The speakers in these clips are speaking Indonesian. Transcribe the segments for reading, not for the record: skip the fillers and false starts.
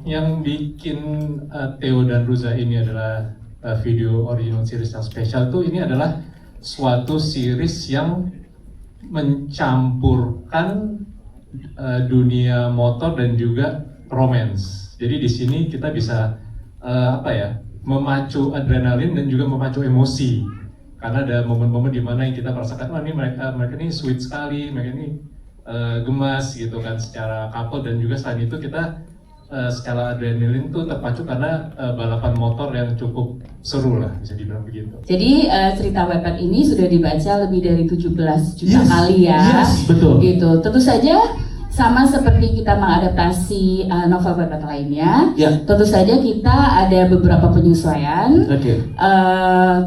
yang bikin Theo dan Ruza ini adalah video original series yang spesial tuh, ini adalah suatu series yang mencampurkan dunia motor dan juga romance. Jadi di sini kita bisa memacu adrenalin dan juga memacu emosi. Karena ada momen-momen di mana yang kita merasakan, ini mereka ini sweet sekali, mereka ini gemas gitu kan secara couple, dan juga selain itu kita secara adrenalin tuh terpacu karena balapan motor yang cukup seru lah, bisa dibilang begitu. Jadi cerita Wattpad ini sudah dibaca lebih dari 17 juta kali ya. Yes, betul. Gitu. Tentu saja sama seperti kita mengadaptasi novel Wattpad lainnya, tentu saja kita ada beberapa penyesuaian,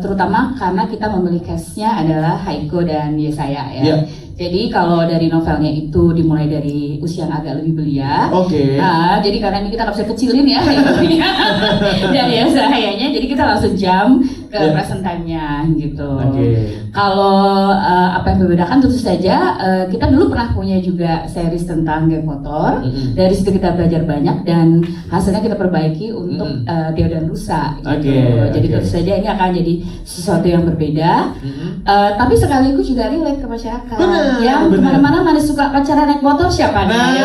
terutama karena kita memilih cast-nya adalah Haiko dan Yesaya ya. Jadi kalau dari novelnya itu dimulai dari usia yang agak lebih belia. Nah, jadi karena ini kita nggak bisa kecilin ya, dan Yesayanya, jadi kita langsung jam ke present time-nya gitu. Kalau apa yang membedakan tentu saja kita dulu pernah punya juga series tentang geng motor. Dari situ kita belajar banyak dan hasilnya kita perbaiki untuk Theo dan Rusa gitu. Jadi tentu saja ini akan jadi sesuatu yang berbeda, tapi sekaligus juga relate ke masyarakat. Yang kemana-mana mana suka pacaran naik motor siapa nih?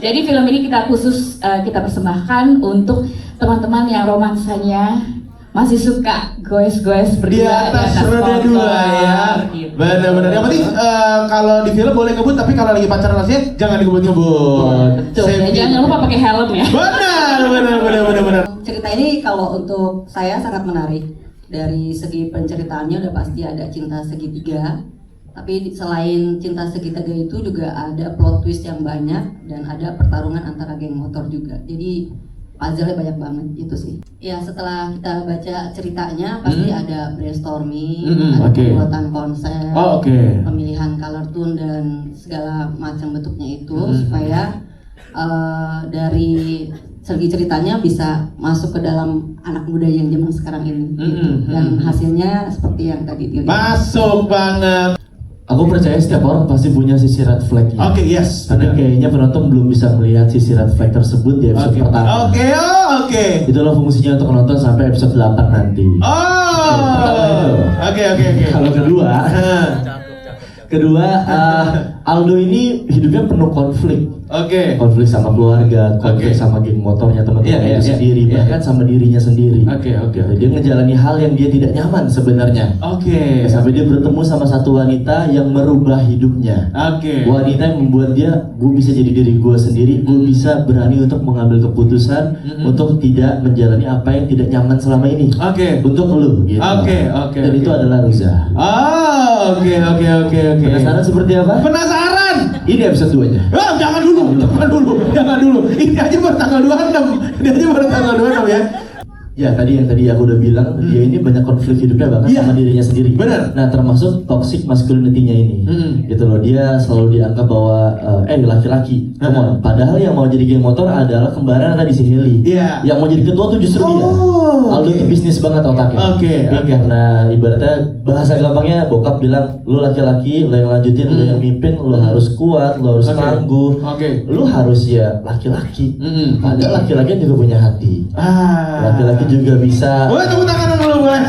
Jadi film ini kita khusus kita persembahkan untuk teman-teman yang romansanya masih suka goes-goes berdua di atas roda dua ya. Gitu. Benar-benar. Yang penting kalau di film boleh ngebut, tapi kalau lagi pacaran aslinya jangan dikebut-ngebut. Betul. Jangan lupa pakai helm ya. Benar. Cerita ini kalau untuk saya sangat menarik. Dari segi penceritaannya udah pasti ada cinta segitiga, tapi selain cinta segitiga itu juga ada plot twist yang banyak dan ada pertarungan antara geng motor juga. Jadi puzzle-nya banyak banget itu sih. Ya setelah kita baca ceritanya pasti ada brainstorming, ada pembuatan konsep, pemilihan color tone dan segala macam bentuknya itu supaya dari segi ceritanya bisa masuk ke dalam anak muda yang zaman sekarang ini gitu. Dan hasilnya seperti yang tadi dilihat. Masuk banget. Aku percaya setiap orang pasti punya sisi red flag-nya. Tapi kayaknya penonton belum bisa melihat sisi red flag tersebut di episode pertama. Itulah fungsinya untuk menonton sampai episode 8 nanti. Kalau kedua, Aldo ini hidupnya penuh konflik. Konflik sama keluarga, konflik sama geng motornya teman-temannya sendiri, bahkan sama dirinya sendiri. Dia ngejalani hal yang dia tidak nyaman sebenarnya. Sampai dia bertemu sama satu wanita yang merubah hidupnya. Wanita yang membuat dia, gue bisa jadi diri gue sendiri, gue bisa berani untuk mengambil keputusan untuk tidak menjalani apa yang tidak nyaman selama ini. Untuk lu gitu. Dan itu adalah Ruza. Penasaran seperti apa? Penasaran. Ini episode 2-nya. Jangan dulu. Ini aja baru tanggal 26 ya. Ya tadi aku udah bilang dia ini banyak konflik hidupnya bahkan sama dirinya sendiri. Benar. Nah termasuk toxic masculinity-nya ini. Gitu loh, dia selalu dianggap bahwa laki-laki. Padahal yang mau jadi geng motor adalah kembaran tadi si Heli. Yang mau jadi ketua tuh justru dia. Aldo tuh bisnis banget otaknya. Karena ibaratnya bahasa gampangnya bokap bilang lu laki-laki, lu yang lanjutin, lu yang mimpin, lu harus kuat, lu harus tangguh, lu harus ya laki-laki. Padahal laki-laki juga punya hati. Laki-laki juga bisa. Boleh tepuk tangan dulu boleh.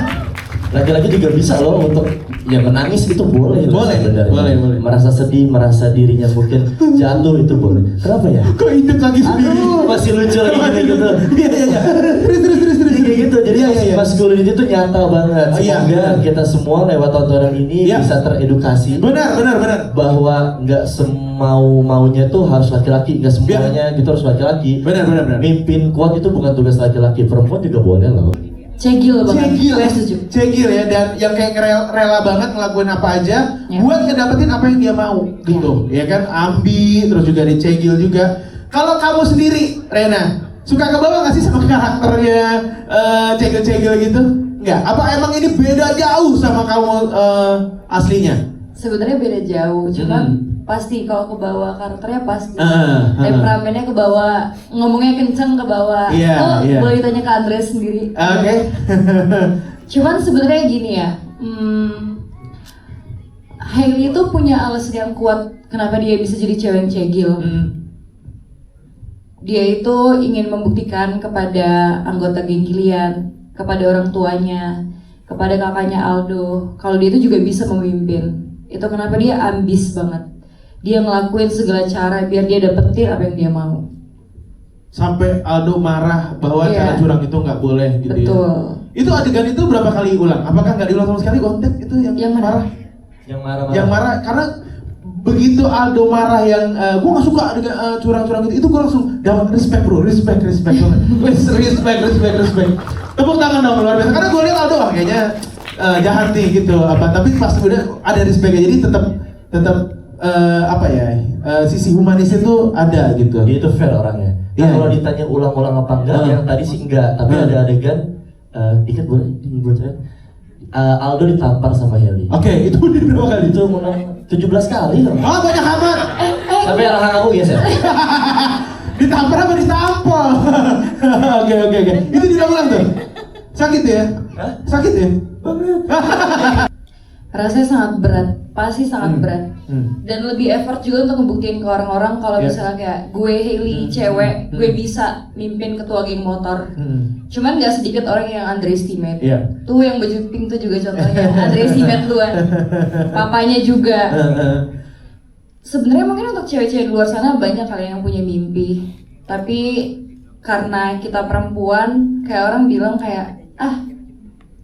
Laki-laki juga bisa loh untuk ya menangis itu boleh. Boleh. Merasa sedih, merasa dirinya mungkin jatuh itu boleh. Kenapa ya? Kok hidup lagi sendiri? Masih lucu lagi gitu. Iya. Terus. Kayak gitu. Jadi masculinity itu nyata banget. Semoga kita semua lewat tontonan ini bisa teredukasi. Benar. Bahwa nggak semau-maunya tuh harus laki-laki, nggak semuanya gitu harus laki-laki. Benar. Mimpin kuat itu bukan tugas laki-laki, perempuan juga boleh loh. Cegil ya, dan yang kayak rela banget ngelakuin apa aja buat ngedapetin apa yang dia mau gitu. Ya kan, ambi, terus juga dicegil juga. Kalau kamu sendiri, Rena, suka kebawa gak sih sama karakternya cegil-cegil gitu? Enggak? Apa emang ini beda jauh sama kamu aslinya? Sebenarnya beda jauh, cuman pasti kalau ke bawah karakternya pasti temperamennya ke bawah, ngomongnya kenceng ke bawah. Boleh ditanya ke Andres sendiri. Cuman sebenarnya gini ya, Hailey itu punya alasan yang kuat kenapa dia bisa jadi cewek yang cegil. Dia itu ingin membuktikan kepada anggota geng Kilian, kepada orang tuanya, kepada kakaknya Aldo, kalau dia itu juga bisa memimpin. Itu kenapa dia ambis banget. Dia ngelakuin segala cara biar dia dapetin apa yang dia mau. Sampai Aldo marah bahwa cara curang itu nggak boleh gitu. Betul. Ya. Itu adegan itu berapa kali ulang? Apakah nggak diulang sama sekali konten itu yang marah? Yang marah Karena begitu Aldo marah yang gue nggak suka adegan curang-curang itu gue langsung dapat respect bro, respect banget. respect. Tepuk tangan dong luar biasa. Karena gue lihat Aldo kayaknya jahat nih gitu tapi pas udah ada respectnya, jadi tetap sisi humanis itu ada gitu. Dia itu fair orangnya. Kalau ditanya ulang-ulang apa enggak, yang tadi sih enggak, tapi ada adegan ikat boleh dibocorin. Aldo ditampar sama Heli. Oke, itu di berapa kali? Itu menang 17 kali loh. Oh, banyak amat. Tapi arah kamu ya, Seth. Ditampar apa ditampol? Oke. Itu diulang tuh. Sakit ya? Hah? Sakit ya? Rasanya sangat berat, pasti sangat berat. Dan lebih effort juga untuk membuktiin ke orang-orang kalau misalnya kayak gue Hailey cewek, gue bisa mimpin ketua geng motor. Cuman gak sedikit orang yang underestimate. Tuh yang baju pink tuh juga contohnya underestimate duluan. Papanya juga. Sebenarnya mungkin untuk cewek-cewek di luar sana banyak kalian yang punya mimpi. Tapi karena kita perempuan, kayak orang bilang kayak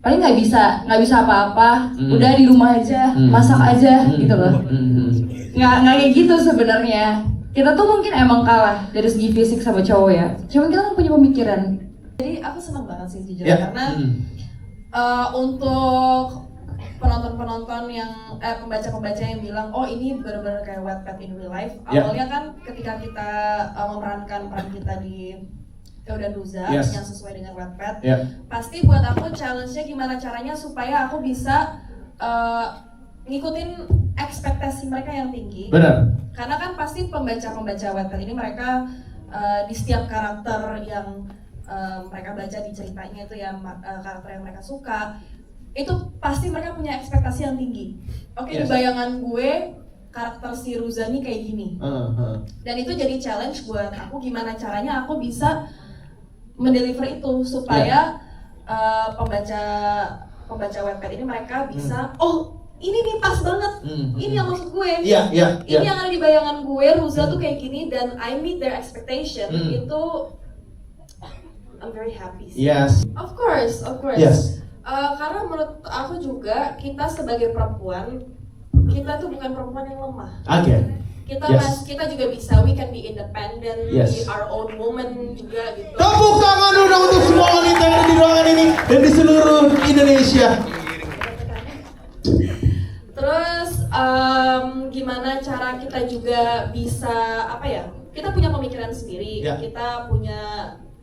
paling nggak bisa apa-apa, udah di rumah aja, masak aja gitu loh. Nggak kayak gitu sebenarnya. Kita tuh mungkin emang kalah dari segi fisik sama cowok ya. Cuman kita kan punya pemikiran. Jadi aku senang banget sih jujur karena untuk penonton-penonton yang pembaca-pembaca yang bilang oh ini benar-benar kayak Wattpad in real life. Awalnya kan ketika kita memerankan peran kita di Theo dan Ruza yang sesuai dengan Wattpad, pasti buat aku challenge-nya gimana caranya supaya aku bisa ngikutin ekspektasi mereka yang tinggi. Benar. Karena kan pasti pembaca-pembaca Wattpad ini mereka di setiap karakter yang mereka baca di ceritanya itu yang karakter yang mereka suka, itu pasti mereka punya ekspektasi yang tinggi. Oke, di bayangan gue karakter si Ruza nih kayak gini. Dan itu jadi challenge buat aku gimana caranya aku bisa mendeliver itu supaya pembaca Wattpad ini mereka bisa ini nih pas banget. Ini yang maksud gue. Ini yang ada di bayangan gue, Ruza tuh kayak gini dan I meet their expectation. Itu I'm very happy. Yes. Of course. Yes. Karena menurut aku juga kita sebagai perempuan, kita tuh bukan perempuan yang lemah. Kita juga bisa, we can be independent, be our own woman juga gitu. Tepuk tangan dulu untuk semua wanita yang ada di ruangan ini dan di seluruh Indonesia. Terus gimana cara kita juga bisa kita punya pemikiran sendiri, kita punya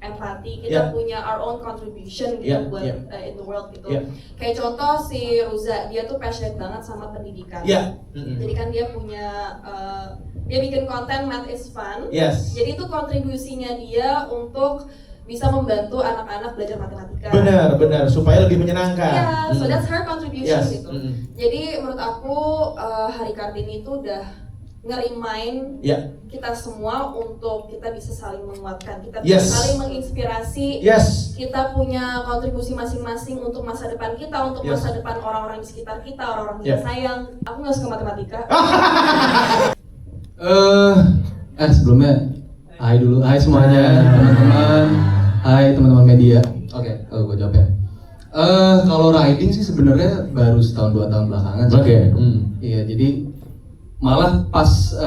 empati, kita punya our own contribution gitu buat in the world gitu. Kayak contoh si Ruza, dia tuh passionate banget sama pendidikan. Jadi kan dia punya dia bikin konten Math is Fun. Jadi itu kontribusinya dia untuk bisa membantu anak-anak belajar matematika. Benar, supaya lebih menyenangkan. So that's her contribution gitu. Jadi menurut aku Hari Kartini itu udah nge-remind kita semua untuk kita bisa saling menguatkan, kita bisa saling menginspirasi, kita punya kontribusi masing-masing untuk masa depan kita, untuk masa depan orang-orang di sekitar kita, orang-orang yang sayang. Aku nggak suka matematika. Sebelumnya hai dulu, hai semuanya teman-teman, hai teman-teman media. Oke, gue jawab ya. Kalau riding sih sebenarnya baru setahun 2 tahun belakangan sih. Iya, jadi malah pas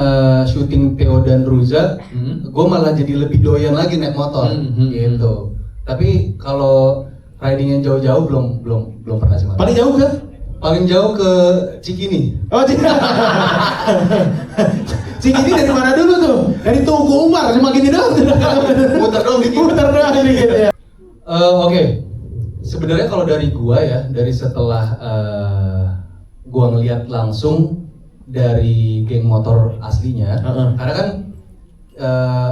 syuting Theo dan Ruza, gue malah jadi lebih doyan lagi naik motor gitu. Tapi kalau riding yang jauh-jauh belum pernah sih. Paling jauh kan? Paling jauh ke Cikini. Oh, Cikini dari mana dulu tuh? Dari Tugu Umar cuma gini doang. Muter doang dikit ya. Oke. Sebenarnya kalau dari gua ya, dari setelah gua ngelihat langsung dari geng motor aslinya, karena kan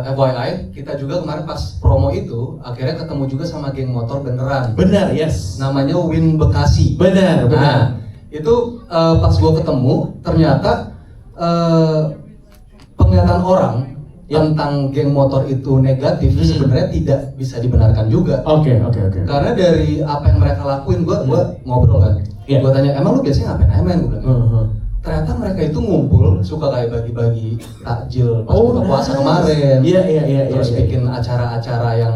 FYI kita juga kemarin pas promo itu akhirnya ketemu juga sama geng motor beneran. Benar, namanya Win Bekasi. Benar. Itu pas gua ketemu ternyata penglihatan orang tentang geng motor itu negatif sebenarnya tidak bisa dibenarkan juga. Oke. Karena dari apa yang mereka lakuin, gue ngobrol kan, gue tanya emang lu biasanya ngapain aja men, gue bilang. Ternyata mereka itu ngumpul suka kayak bagi-bagi takjil pas buka puasa kemarin. Terus bikin acara-acara yang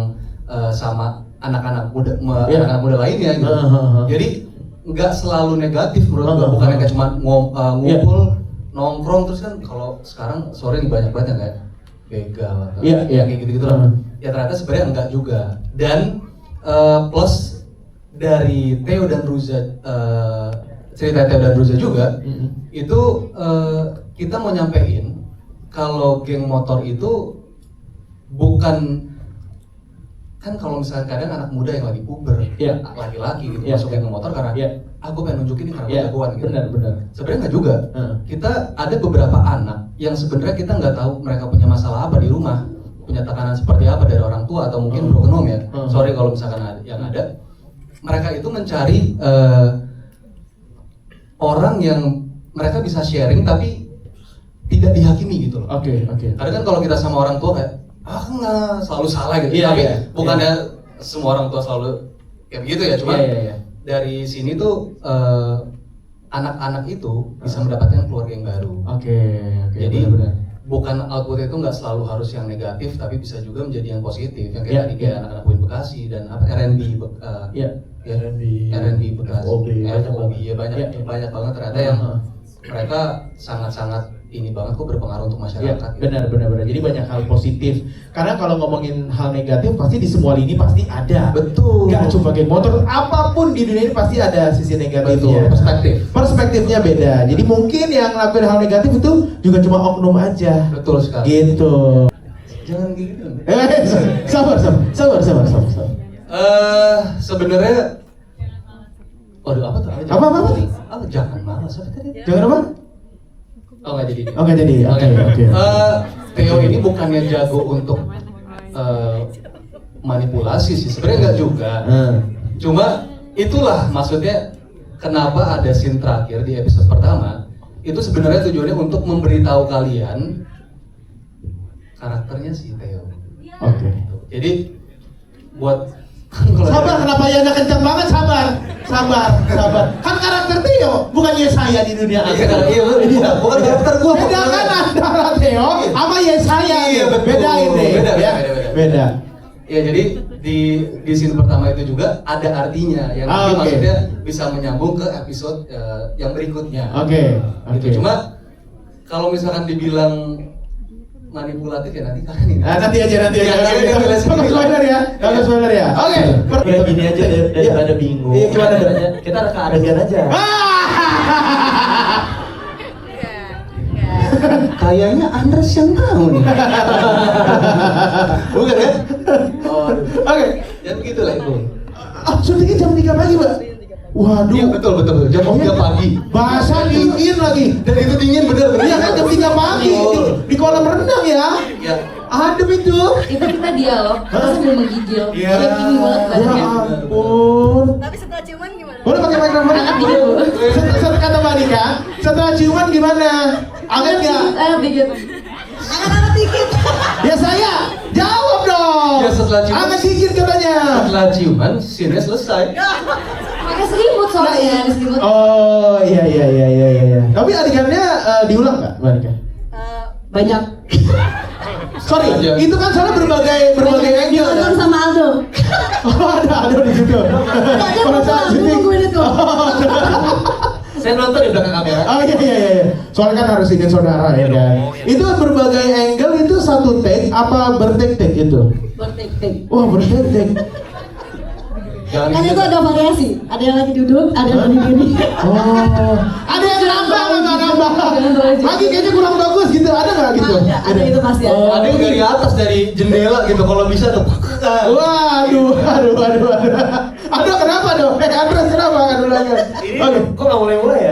sama anak-anak muda lainnya gitu. Jadi nggak selalu negatif menurut gue, bukannya kayak cuma ngumpul nongkrong terus kan. Kalau sekarang sore nih banyak banget yang kayak begal atau kayak gitu-gitu lah. Ya ternyata sebenarnya enggak juga. Dan plus dari Theo dan Ruza, cerita Theo dan Ruza juga itu kita mau nyampein kalau geng motor itu bukan, kan kalau misalnya kadang anak muda yang lagi puber, laki-laki gitu masuk geng motor karena aku pengen nunjukin nih karena gue jagoan gitu. Benar. Sebenarnya nggak juga. Kita ada beberapa anak yang sebenarnya kita nggak tahu mereka punya masalah apa di rumah, punya tekanan seperti apa dari orang tua atau mungkin broken home ya. Sorry kalau misalkan yang ada. Mereka itu mencari orang yang mereka bisa sharing tapi tidak dihakimi gitu loh. Oke. Karena kan kalau kita sama orang tua kayak nggak selalu salah gitu. Tapi bukannya semua orang tua selalu kayak begitu ya. Cuma dari sini tuh anak-anak itu bisa mendapatkan keluarga yang baru. Oke. Jadi benar. bukan output itu nggak selalu harus yang negatif, tapi bisa juga menjadi yang positif. Yang kayak tadi kayak anak-anak Win Bekasi dan apa R&B Bekasi, FOB ya banyak banget ternyata yang mereka sangat-sangat ini banget kok berpengaruh untuk masyarakat. Benar. Jadi banyak hal positif. Karena kalau ngomongin hal negatif pasti di semua lini pasti ada. Betul. Gak cuma geng motor, apapun di dunia ini pasti ada sisi negatifnya. Perspektifnya beda. Jadi mungkin yang ngelakuin hal negatif itu juga cuma oknum aja. Betul sekali. Gitu. Jangan gitu. Sabar. Sebenarnya, waduh apa tuh? Apa? Jangan marah. Jangan apa? Oh nggak jadi. Oke. Theo ini bukannya jago untuk manipulasi sih, sebenarnya nggak juga. Cuma itulah maksudnya kenapa ada scene terakhir di episode pertama itu sebenarnya tujuannya untuk memberitahu kalian karakternya si Theo. Oke. Jadi buat Sabar, kenapa ya anak kencang banget? Sabar. Kan karakter Theo, bukannya saya di dunia akhirat. Bukan karakter gua. Beda kan antara Theo sama Yesaya. Bedain deh. Beda. Ya jadi di scene pertama itu juga ada artinya yang nanti maksudnya bisa menyambung ke episode yang berikutnya. Oke. Gitu. Cuma kalau misalkan dibilang manipulatif ya nanti kalian ini. Nanti aja. Kalau spoiler ya. Oke. Udah gini aja daripada bingung. Gimana dong? Kita reka adegan aja. Kayaknya Andres yang mau nih. Bukan ya? Oke. Ya begitu lah itu. Syutingnya jam 3 pagi, Mbak. Waduh. Iya betul. Jam 3 pagi. Bahasa dingin lagi. Dan itu dingin bener. Iya kan jam 3 pagi di kolam renang ya. Ya. Adem itu. Itu kita dialog, kita sambil menggigil. Iya. Shaking banget Ya badannya. ampun. Tapi setelah ciuman gimana? Boleh pakai mikrofon? Angkat dikit, Bu. Setelah kata Mbak Dika, setelah ciuman gimana? Angkat nggak? Angkat dikit. Angkat dikit. Ya saya jawab dong. Ya, setelah ciuman. Angkat dikit katanya. Setelah ciuman, scene-nya selesai. Pakai selimut soalnya, di selimut. Oh iya. Tapi adegannya diulang nggak, Mbak Dika? Banyak. Sorry, itu kan soalnya berbagai angle Ditonton kan? sama Aldo. Oh ada di situ. Dia Pada saat syuting. nungguin itu. Saya nonton di belakang kamera. Oh iya. Soalnya kan harus ingin saudara ya kan. Itu berbagai angle itu satu take apa bertek-tek itu? Bertek-tek. Wah bertek-tek. Jangan Kan gitu. itu ada variasi. Ada yang lagi duduk, ada yang lagi gini. Oh, ada yang nambah nggak nambah? Lagi kayaknya kurang bagus gitu, ada nggak gitu? Ada itu pasti ada. Ada yang dari atas dari jendela gitu kalau bisa tuh. Waduh. Aduh kenapa dong? Andres kenapa kan ulangnya? Ini kok nggak mulai ya?